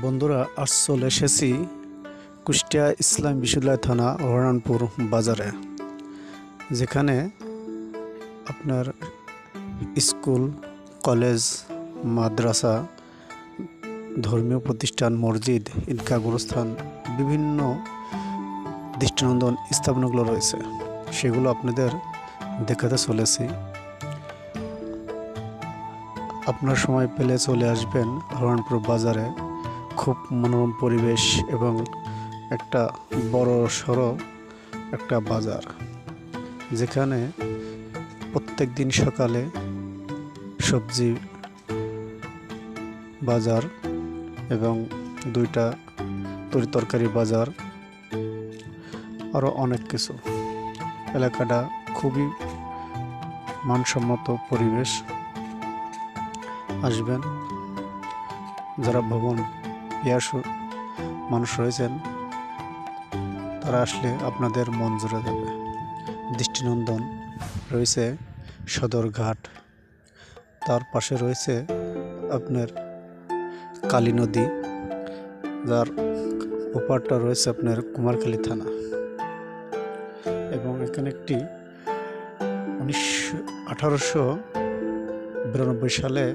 বন্ধুরা, আজ চলে এসেছি কুষ্টিয়া ইসলাম বিশ্ববিদ্যালয় থানা হরিরামপুর বাজারে, যেখানে আপনার স্কুল, কলেজ, মাদ্রাসা, ধর্মীয় প্রতিষ্ঠান, মসজিদ, ঈদগাহ, গোরস্থান, বিভিন্ন দৃষ্টিনন্দন স্থাপনাগুলো রয়েছে। সেগুলো আপনাদের দেখাতে চলেছি। আপনার সময় পেলে চলে আসবেন হরিরামপুর বাজারে। খুব মনোরম পরিবেশ এবং একটা বড় সড়ো একটা বাজার, যেখানে প্রত্যেক দিন সকালে সবজি বাজার এবং দুইটা তরকারি বাজার, আরও অনেক কিছু। এলাকাটা খুবই মানসম্মত পরিবেশ। আসবেন, যারা ভ্রমণ পিয়াসু মানুষ রয়েছেন তারা আসলে আপনাদের মন জুড়ে যাবে। দৃষ্টিনন্দন রয়েছে সদরঘাট, তার পাশে রয়েছে আপনার কালী নদী, যার ওপারটা রয়েছে আপনার কুমারখালী থানা। এবং এখানে একটি 1892 সালে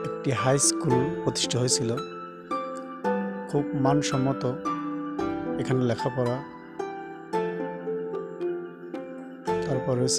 একটি হাই স্কুল প্রতিষ্ঠা হয়েছিল। খুব মানসম্মত এখানে লেখাপড়া। তারপর রয়েছে